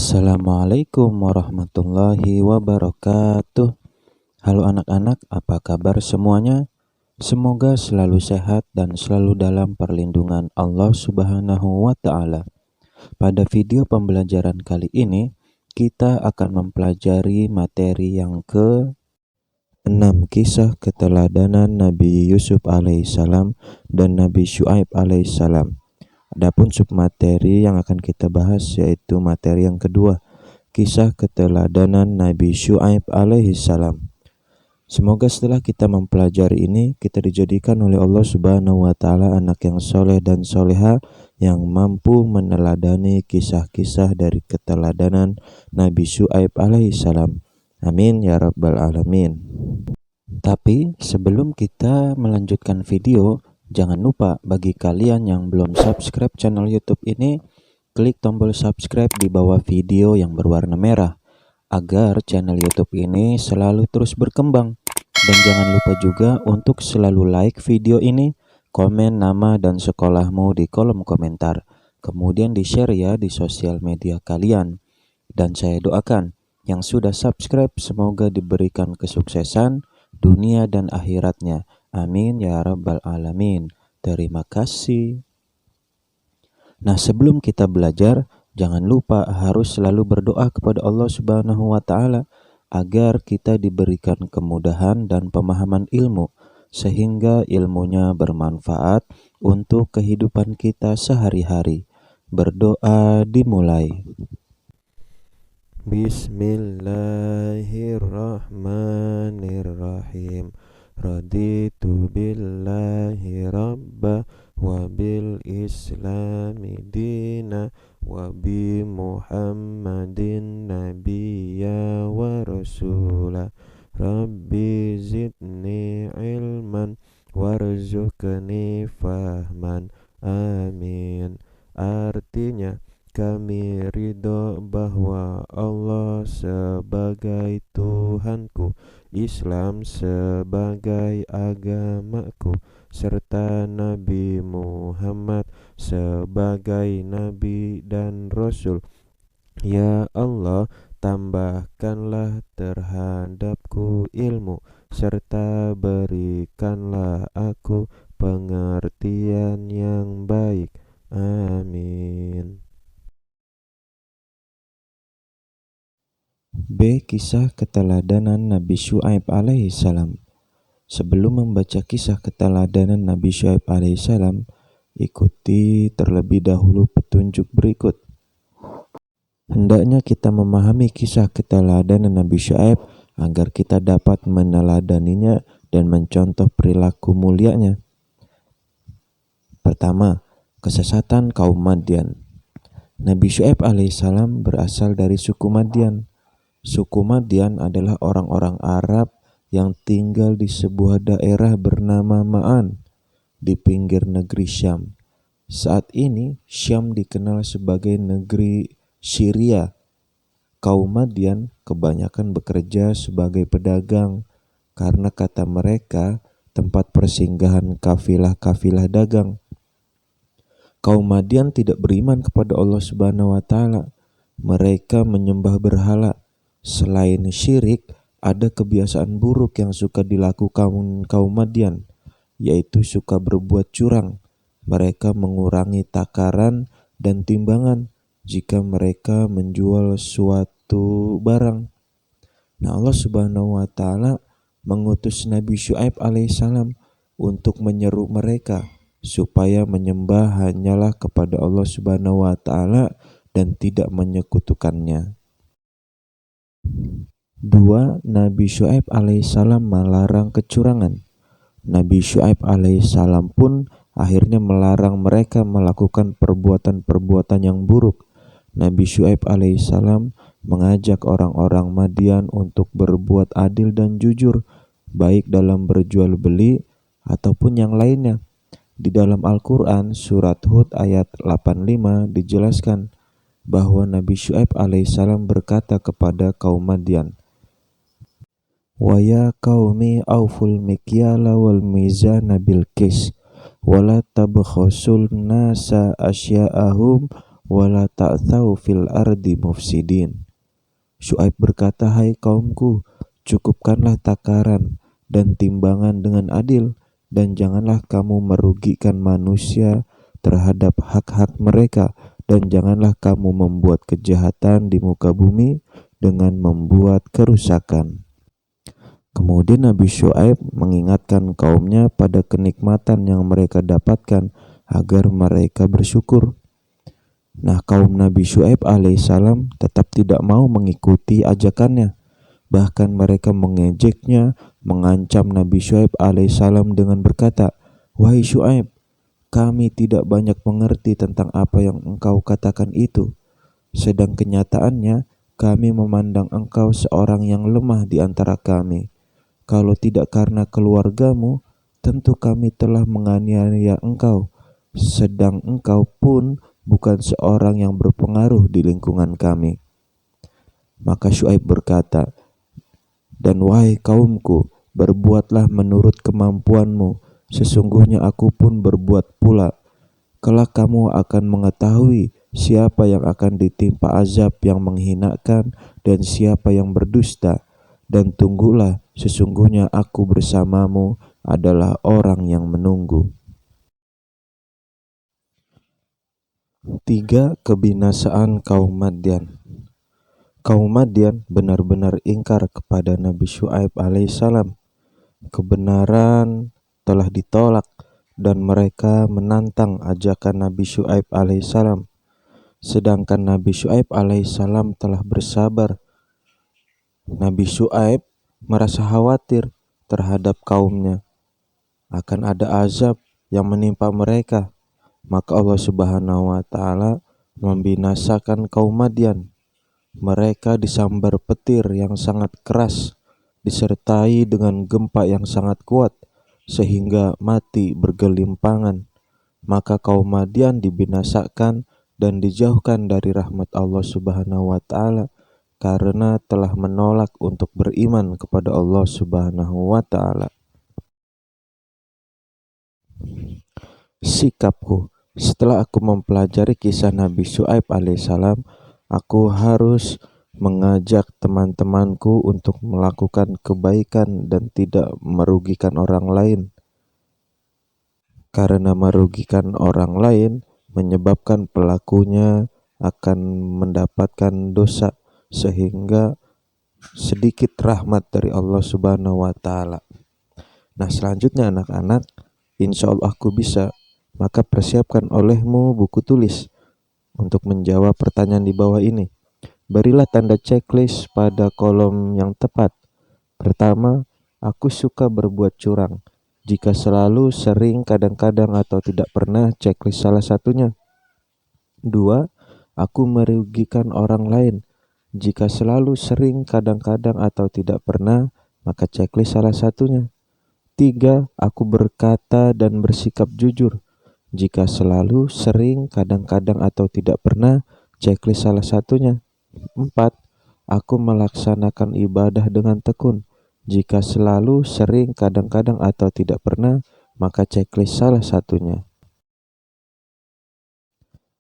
Assalamualaikum warahmatullahi wabarakatuh. Halo anak-anak, apa kabar semuanya? Semoga selalu sehat dan selalu dalam perlindungan Allah Subhanahu wa Ta'ala. Pada video pembelajaran kali ini, kita akan mempelajari materi yang ke-6, kisah keteladanan Nabi Yusuf alaihissalam dan Nabi Syuaib alaihissalam. Adapun submateri yang akan kita bahas yaitu materi yang kedua, kisah keteladanan Nabi Syuaib alaihissalam. Semoga setelah kita mempelajari ini, kita dijadikan oleh Allah Subhanahu wa Ta'ala anak yang soleh dan soleha yang mampu meneladani kisah-kisah dari keteladanan Nabi Syuaib alaihissalam. Amin ya rabbal alamin. Tapi sebelum kita melanjutkan video, jangan lupa bagi kalian yang belum subscribe channel YouTube ini, klik tombol subscribe di bawah video yang berwarna merah agar channel YouTube ini selalu terus berkembang. Dan jangan lupa juga untuk selalu like video ini, komen nama dan sekolahmu di kolom komentar, kemudian di-share ya di sosial media kalian. Dan saya doakan yang sudah subscribe semoga diberikan kesuksesan dunia dan akhiratnya. Amin ya rabbal alamin. Terima kasih. Nah, sebelum kita belajar, jangan lupa harus selalu berdoa kepada Allah Subhanahu wa Ta'ala agar kita diberikan kemudahan dan pemahaman ilmu sehingga ilmunya bermanfaat untuk kehidupan kita sehari-hari. Berdoa dimulai. Bismillahirrahmanirrahim. Raditu billahi rabba wa bil islami dina wa bi muhammadin nabiyya wa rasula. Rabbi zidni ilman warzuqni fahman. Amin. Artinya, kami ridho bahwa Allah sebagai Tuhanku, Islam sebagai agamaku, serta Nabi Muhammad sebagai Nabi dan Rasul. Ya Allah, tambahkanlah terhadapku ilmu, serta berikanlah aku pengertian yang baik. Amin. B. Kisah keteladanan Nabi Syuaib alaihissalam. Sebelum membaca kisah keteladanan Nabi Syuaib alaihissalam, ikuti terlebih dahulu petunjuk berikut. Hendaknya kita memahami kisah keteladanan Nabi Syuaib agar kita dapat meneladaninya dan mencontoh perilaku mulianya. Pertama, kesesatan kaum Madian. Nabi Syuaib alaihissalam berasal dari suku Madian. Suku Madian adalah orang-orang Arab yang tinggal di sebuah daerah bernama Ma'an di pinggir negeri Syam. Saat ini Syam dikenal sebagai negeri Syria. Kaum Madian kebanyakan bekerja sebagai pedagang karena kata mereka tempat persinggahan kafilah-kafilah dagang. Kaum Madian tidak beriman kepada Allah Subhanahu wa Ta'ala. Mereka menyembah berhala. Selain syirik, ada kebiasaan buruk yang suka dilakukan kaum Madian, yaitu suka berbuat curang. Mereka mengurangi takaran dan timbangan jika mereka menjual suatu barang. Nah, Allah Subhanahu wa Ta'ala mengutus Nabi Syuaib alaihissalam untuk menyeru mereka supaya menyembah hanyalah kepada Allah Subhanahu wa Ta'ala dan tidak menyekutukannya. 2. Nabi Syuaib alaihissalam melarang kecurangan. Nabi Syuaib alaihissalam pun akhirnya melarang mereka melakukan perbuatan-perbuatan yang buruk. Nabi Syuaib alaihissalam mengajak orang-orang Madian untuk berbuat adil dan jujur, baik dalam berjual beli ataupun yang lainnya. Di dalam Al-Quran surat Hud ayat 85 dijelaskan bahwa Nabi Syuaib alaihissalam berkata kepada kaum Madian, "Wa ya qaumi auful mikyala wal mizana bil qis wa la tabkhasul nasa asya'ahum wala ta'thaw fil ardi mufsidin. Syuaib berkata, hai kaumku, cukupkanlah takaran dan timbangan dengan adil, dan janganlah kamu merugikan manusia terhadap hak-hak mereka, dan janganlah kamu membuat kejahatan di muka bumi dengan membuat kerusakan. Kemudian Nabi Syuaib mengingatkan kaumnya pada kenikmatan yang mereka dapatkan agar mereka bersyukur. Nah, kaum Nabi Syuaib alaihissalam tetap tidak mau mengikuti ajakannya. Bahkan mereka mengejeknya, mengancam Nabi Syuaib alaihissalam dengan berkata, wahai Syuaib, kami tidak banyak mengerti tentang apa yang engkau katakan itu. Sedang kenyataannya, kami memandang engkau seorang yang lemah di antara kami. Kalau tidak karena keluargamu, tentu kami telah menganiaya engkau, sedang engkau pun bukan seorang yang berpengaruh di lingkungan kami. Maka Syuaib berkata, dan wahai kaumku, berbuatlah menurut kemampuanmu, sesungguhnya aku pun berbuat pula. Kelak kamu akan mengetahui siapa yang akan ditimpa azab yang menghinakan dan siapa yang berdusta. Dan tunggulah, sesungguhnya aku bersamamu adalah orang yang menunggu. 3. Kebinasaan kaum Madyan. Kaum Madyan benar-benar ingkar kepada Nabi Syuaib alaihissalam. Kebenaran telah ditolak dan mereka menantang ajakan Nabi Syuaib alaihissalam. Sedangkan Nabi Syuaib alaihissalam telah bersabar. Nabi Syuaib merasa khawatir terhadap kaumnya akan ada azab yang menimpa mereka. Maka Allah Subhanahu wa Ta'ala membinasakan kaum Madyan. Mereka disambar petir yang sangat keras, disertai dengan gempa yang sangat kuat, sehingga mati bergelimpangan. Maka kaum Madyan dibinasakan dan dijauhkan dari rahmat Allah Subhanahu wa Ta'ala karena telah menolak untuk beriman kepada Allah Subhanahu wa Ta'ala. Sikapku, setelah aku mempelajari kisah Nabi Syuaib alaihissalam, aku harus mengajak teman-temanku untuk melakukan kebaikan dan tidak merugikan orang lain. Karena merugikan orang lain menyebabkan pelakunya akan mendapatkan dosa, sehingga sedikit rahmat dari Allah Subhanahu wa Ta'ala. Nah, selanjutnya anak-anak, insya Allah aku bisa. Maka persiapkan olehmu buku tulis untuk menjawab pertanyaan di bawah ini. Berilah tanda checklist pada kolom yang tepat. Pertama, aku suka berbuat curang. Jika selalu, sering, kadang-kadang, atau tidak pernah, checklist salah satunya. 2. Aku merugikan orang lain. Jika selalu, sering, kadang-kadang, atau tidak pernah, maka checklist salah satunya. 3. Aku berkata dan bersikap jujur. Jika selalu, sering, kadang-kadang, atau tidak pernah, checklist salah satunya. 4. Aku melaksanakan ibadah dengan tekun. Jika selalu, sering, kadang-kadang, atau tidak pernah, maka checklist salah satunya.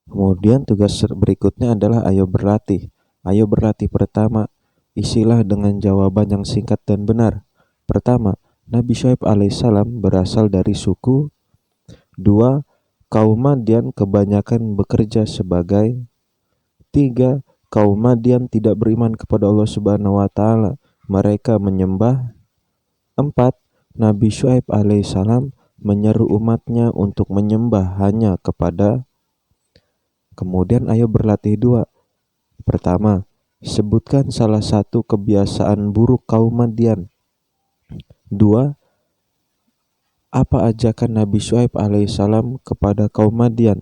Kemudian tugas berikutnya adalah ayo berlatih. Ayo berlatih pertama, isilah dengan jawaban yang singkat dan benar. Pertama, Nabi Syuaib alaihissalam berasal dari suku. 2. Kaum Madyan kebanyakan bekerja sebagai. 3. Kaum Madyan tidak beriman kepada Allah Subhanahu wa Ta'ala. Mereka menyembah. 4. Nabi Syuaib alaihissalam menyeru umatnya untuk menyembah hanya kepada. Kemudian ayo berlatih 2. Pertama, sebutkan salah satu kebiasaan buruk kaum Madyan. 2. Apa ajakan Nabi Syuaib alaihissalam kepada kaum Madyan?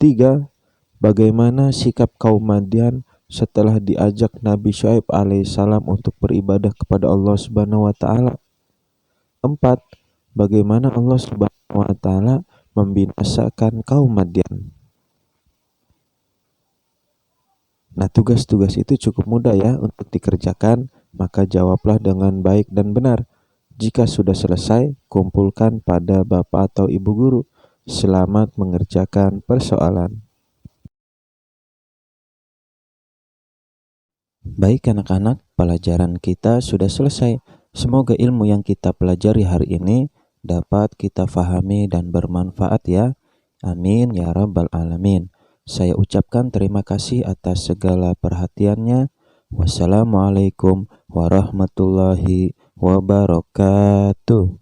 3. Bagaimana sikap kaum Madyan setelah diajak Nabi Syuaib alaihissalam untuk beribadah kepada Allah Subhanahu wa Ta'ala? 4. Bagaimana Allah Subhanahu wa Ta'ala membinasakan kaum Madyan? Nah, tugas-tugas itu cukup mudah ya untuk dikerjakan, maka jawablah dengan baik dan benar. Jika sudah selesai, kumpulkan pada bapak atau ibu guru. Selamat mengerjakan persoalan. Baik anak-anak, pelajaran kita sudah selesai. Semoga ilmu yang kita pelajari hari ini dapat kita fahami dan bermanfaat ya. Amin ya rabbal alamin. Saya ucapkan terima kasih atas segala perhatiannya. Wassalamualaikum warahmatullahi wabarakatuh.